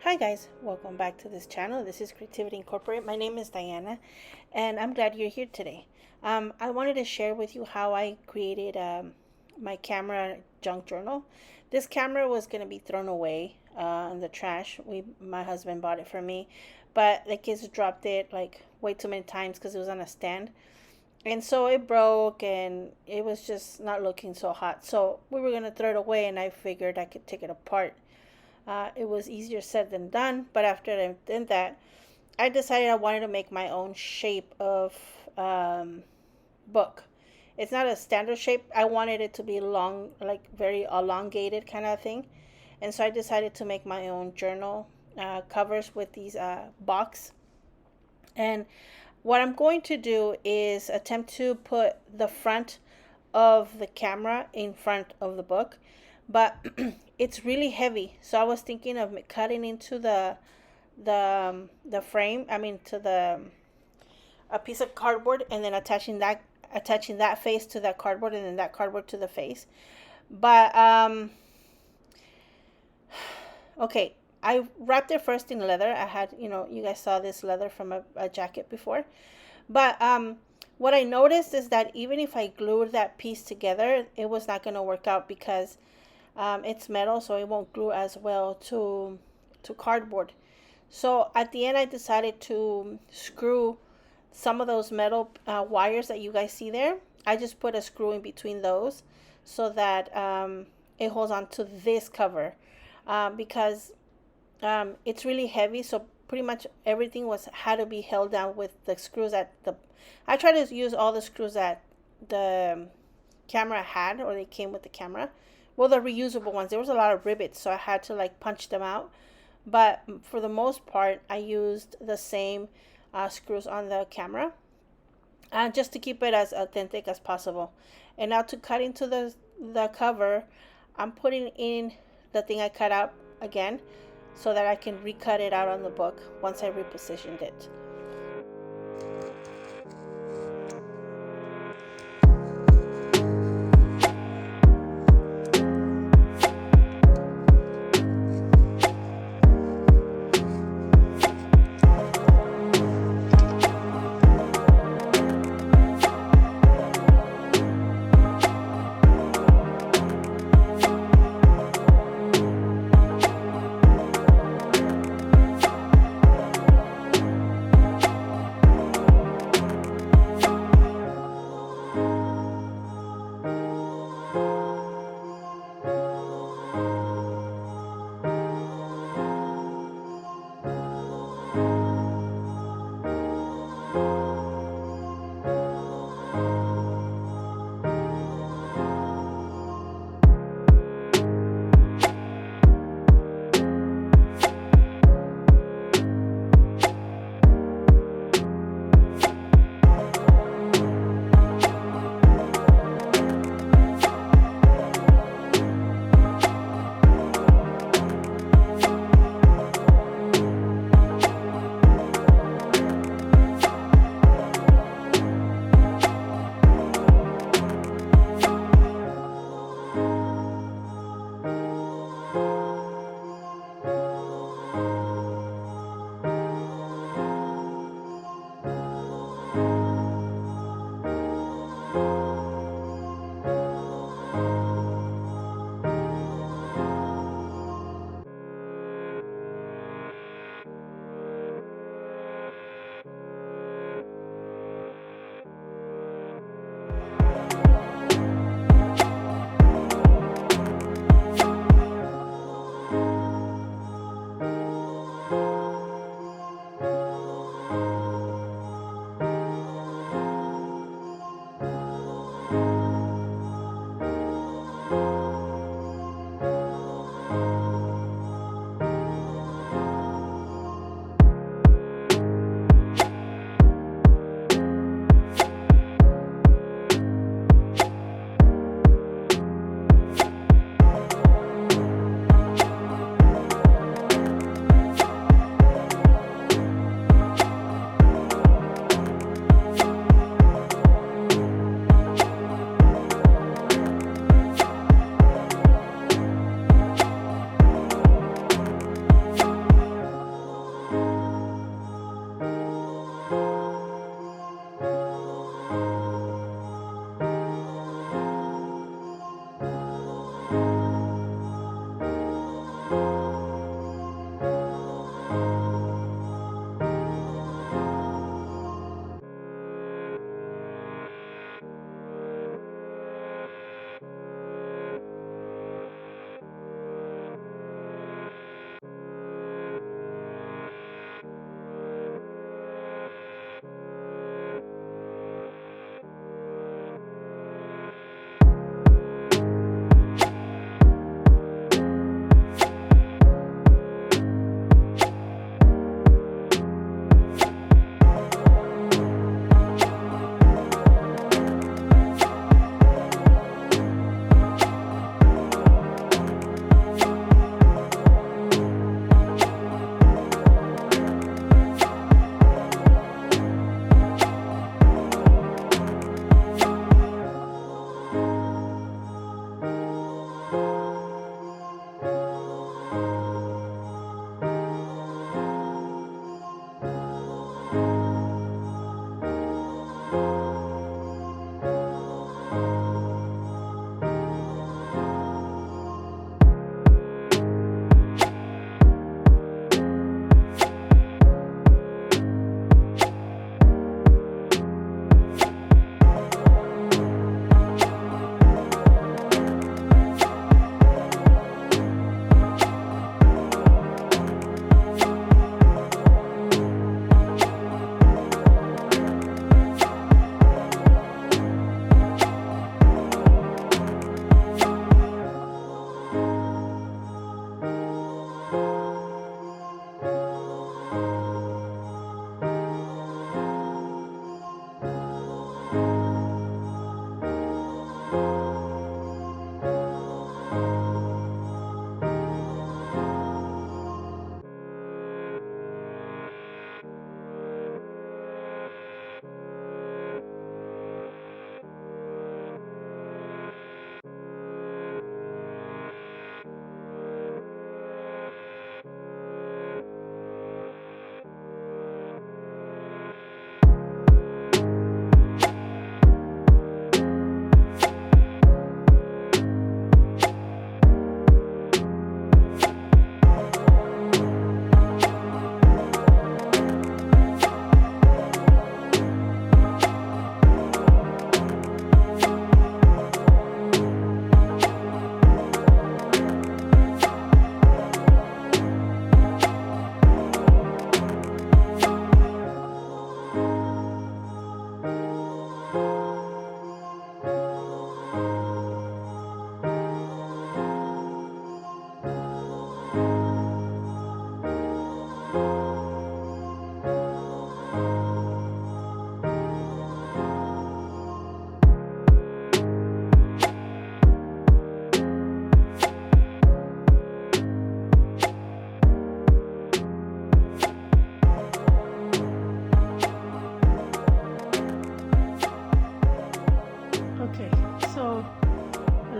Hi guys, welcome back to this channel. This is Creativity Incorporated. My name is Diana and I'm glad you're here today. I wanted to share with you how I created my camera junk journal. This camera was going to be thrown away in the trash. My husband bought it for me, but the kids dropped it like way too many times because it was on a stand. And so it broke and it was just not looking so hot. So we were going to throw it away and I figured I could take it apart. It was easier said than done, but after I did that, I decided I wanted to make my own shape of book. It's not a standard shape. I wanted it to be long, like very elongated kind of thing. And so I decided to make my own journal covers with these box. And what I'm going to do is attempt to put the front of the camera in front of the book, but it's really heavy. So I was thinking of cutting into the frame. I mean, to the a piece of cardboard and then attaching that face to that cardboard and then that cardboard to the face. But okay, I wrapped it first in leather. I had, you guys saw this leather from a jacket before. But what I noticed is that even if I glued that piece together, it was not going to work out because it's metal, so it won't glue as well to cardboard. So at the end, I decided to screw some of those metal wires that you guys see there. I just put a screw in between those so that it holds on to this cover because it's really heavy. So pretty much everything had to be held down with the screws at the. I tried to use all the screws that the camera had, or they came with the camera. Well, the reusable ones. There was a lot of rivets, so I had to like punch them out. But for the most part, I used the same screws on the camera, just to keep it as authentic as possible. And now to cut into the cover, I'm putting in the thing I cut out again, so that I can recut it out on the book once I repositioned it.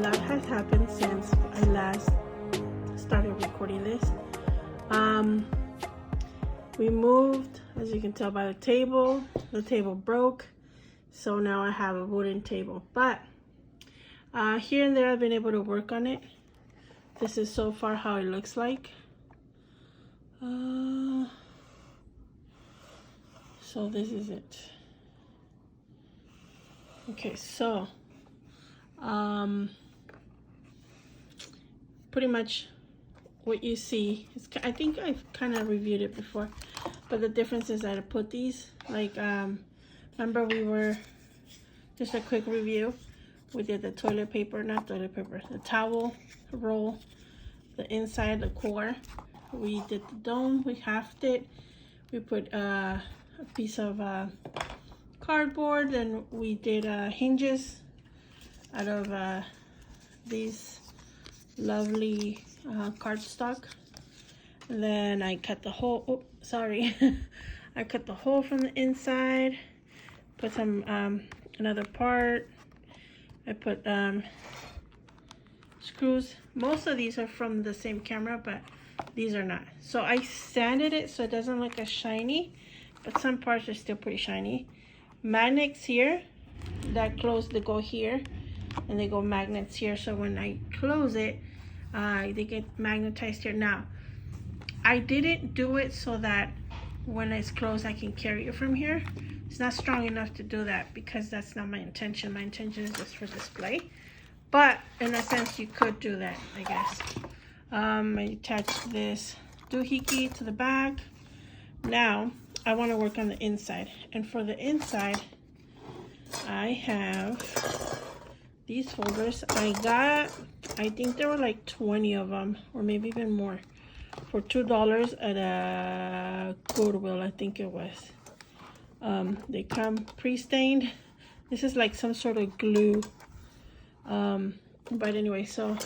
lot has happened since I last started recording this. We moved, as you can tell by the table broke, so now I have a wooden table. But here and there I've been able to work on it. This is so far how it looks like. So this is it. Okay, so pretty much what you see is, I think I've kind of reviewed it before, but the difference is that I put these like remember we were, just a quick review, we did the toilet paper, not toilet paper, the towel roll, the inside, the core, we did the dome, we halved it, we put a piece of cardboard, and we did hinges out of these lovely cardstock. And then I cut the hole, oh sorry, I cut the hole from the inside, put some another part, I put screws. Most of these are from the same camera, but these are not. So I sanded it so it doesn't look as shiny, but some parts are still pretty shiny. Magnets here that close, they go here, and they go magnets here, so when I close it, they get magnetized here. Now I didn't do it so that when it's closed I can carry it from here. It's not strong enough to do that because that's not my intention. My intention is just for display, but in a sense you could do that, I guess. I attached this doohickey to the back. Now I want to work on the inside, and for the inside I have these folders. I got, I think there were like 20 of them, or maybe even more, for $2 at a Goodwill, I think it was. They come pre-stained. This is like some sort of glue. But anyway, so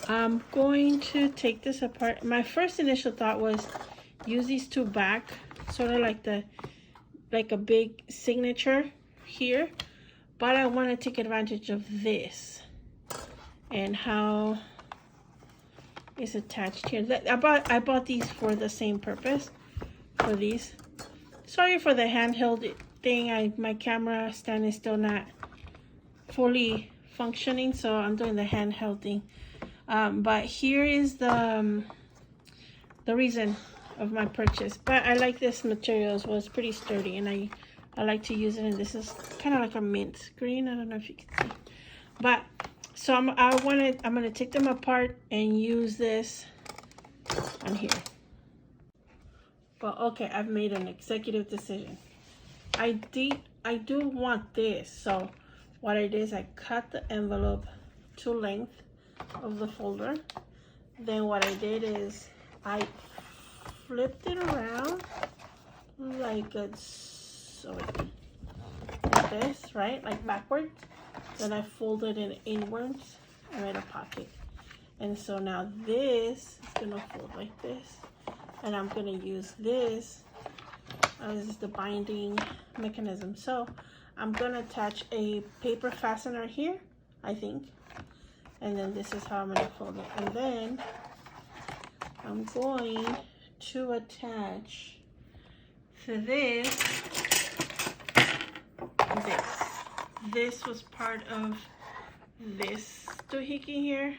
I'm going to take this apart. My first initial thought was use these two back, sort of like a big signature here, but I want to take advantage of this and how it's attached here. I bought these for the same purpose, for these. Sorry for the handheld thing. My camera stand is still not fully functioning, so I'm doing the handheld thing. But here is the reason of my purchase. But I like this material as well. It's pretty sturdy, and I like to use it. And this is kind of like a mint green. I don't know if you can see. But so I'm gonna take them apart and use this on here. But okay, I've made an executive decision. I do want this. So what I did is I cut the envelope to length of the folder. Then what I did is I flipped it around like this, right? Like backwards. Then I folded it inwards and made a pocket. And so now this is gonna fold like this. And I'm gonna use this as the binding mechanism. So I'm gonna attach a paper fastener here, I think. And then this is how I'm gonna fold it. And then I'm going to attach to this. This was part of this doohickey here.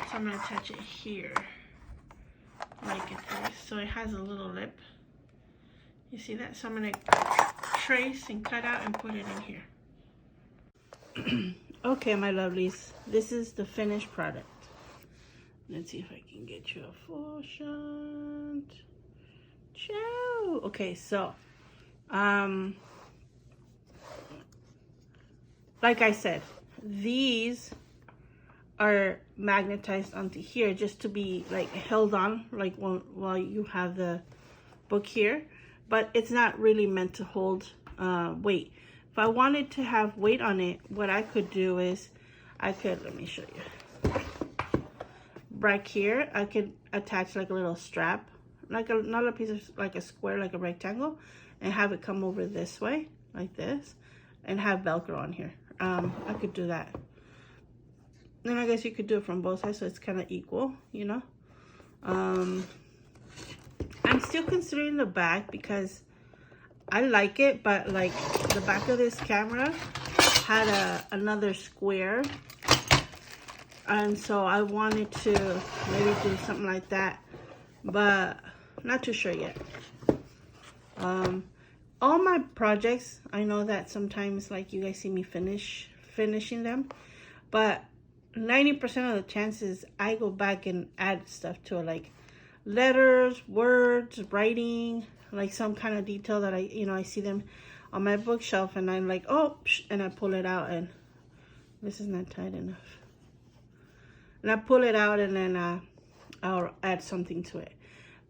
So I'm gonna attach it here, like this. So it has a little lip. You see that? So I'm gonna trace and cut out and put it in here. Okay, my lovelies, this is the finished product. Let's see if I can get you a full shot. Ciao. Okay, so like I said, these are magnetized onto here just to be like held on, like while you have the book here, but it's not really meant to hold weight. If I wanted to have weight on it, what I could do is let me show you. Right here, I could attach like a little strap, like not a piece of, like a square, like a rectangle, and have it come over this way, like this, and have Velcro on here. I could do that. then I guess you could do it from both sides so it's kind of equal, you know. I'm still considering the back because I like it, but like the back of this camera had another square, and so I wanted to maybe do something like that, but not too sure yet. All my projects, I know that sometimes like you guys see me finishing them, but 90% of the chances I go back and add stuff to it, like letters, words, writing, like some kind of detail that I see them on my bookshelf, and I'm like, oh, and I pull it out, and this is not tight enough, and I pull it out, and then I'll add something to it.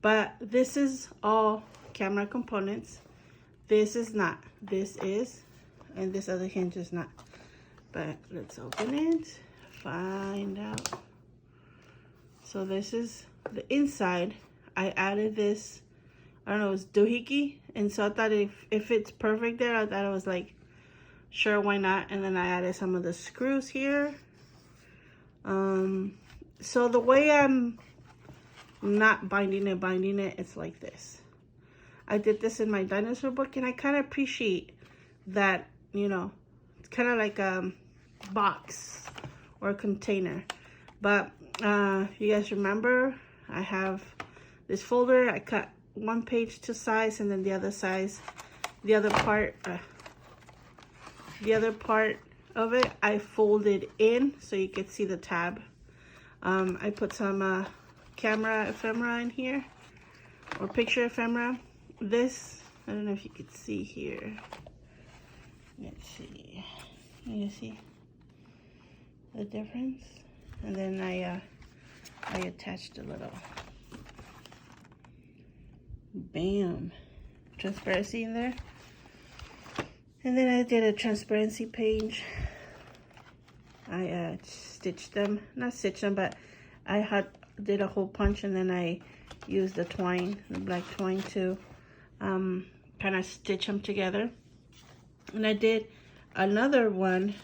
But this is all camera components. This is not. This is, and this other hinge is not. But let's open it, find out. So this is the inside. I added this, I don't know, it's doohickey, and so I thought if it's perfect there, I thought it was like, sure, why not? And then I added some of the screws here. So the way I'm not binding it, it's like this. I did this in my dinosaur book, and I kind of appreciate that, you know, it's kind of like a box or a container. But you guys remember, I have this folder. I cut one page to size, and then the other part of it I folded in so you could see the tab. I put some camera ephemera in here, or picture ephemera. This, I don't know if you could see here. Let's see. You see the difference? And then I attached a little, bam, transparency in there. And then I did a transparency page. I stitched them, not stitched them, but I did a hole punch, and then I used the twine, the black twine, to kind of stitch them together. And I did another one.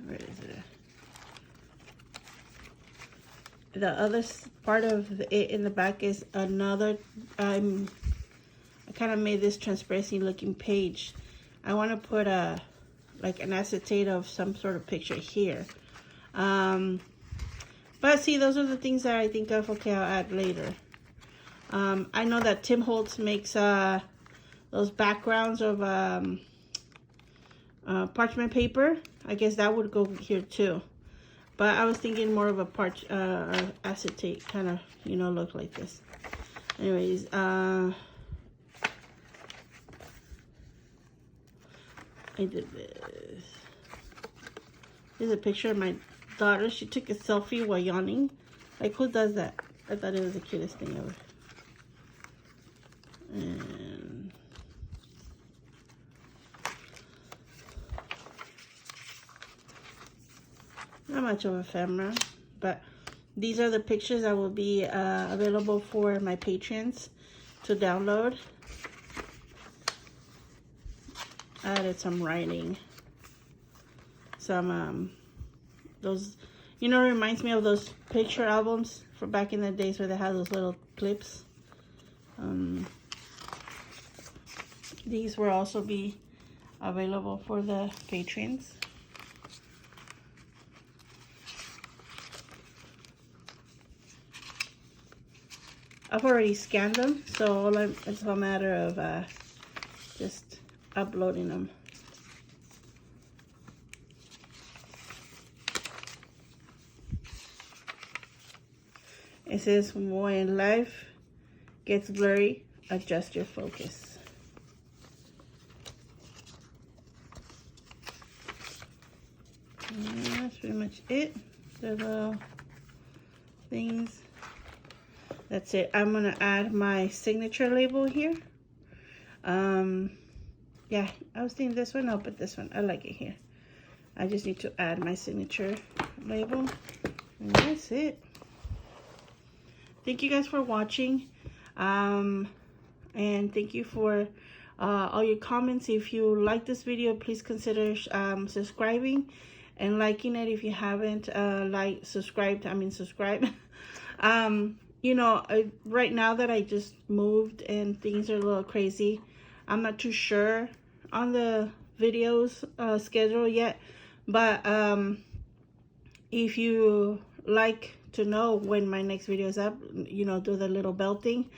Where is it? The other part of it in the back is another. I kind of made this transparency looking page. I want to put like an acetate of some sort of picture here. But see, those are the things that I think of, okay, I'll add later. I know that Tim Holtz makes those backgrounds of parchment paper. I guess that would go here too. But I was thinking more of a acetate kind of, you know, look like this. Anyways, I did this. Here's a picture of my daughter. She took a selfie while yawning. Like, who does that? I thought it was the cutest thing ever. And not much of a ephemera, but these are the pictures that will be available for my patrons to download. I added some writing, some those, you know, reminds me of those picture albums from back in the days where they had those little clips. These will also be available for the patrons. I've already scanned them, so it's a matter of just uploading them. It says, when life gets blurry, adjust your focus. And that's pretty much it. The little things. That's it. I'm gonna add my signature label here. Yeah, I was thinking this one. I'll put this one. I like it here. I just need to add my signature label, and that's it. Thank you guys for watching, and thank you for all your comments. If you like this video, please consider subscribing, and liking it if you haven't. Subscribe. Right now that I just moved and things are a little crazy, I'm not too sure on the videos schedule yet, but if you like to know when my next video is up, do the little bell thing.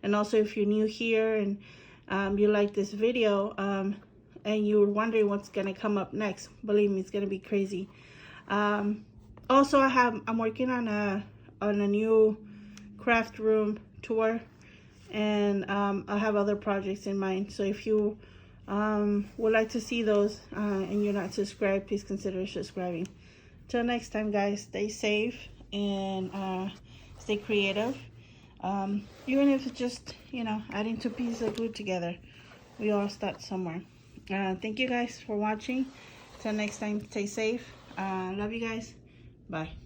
And also, if you're new here and you like this video and you're wondering what's gonna come up next, believe me, it's gonna be crazy. Also, I'm working on a new craft room tour, and I have other projects in mind. So if you would like to see those and you're not subscribed, please consider subscribing. Till next time, guys, stay safe and stay creative. Even if it's just, adding 2 pieces of glue together, we all start somewhere. Thank you guys for watching. Till next time, stay safe. Love you guys. Bye.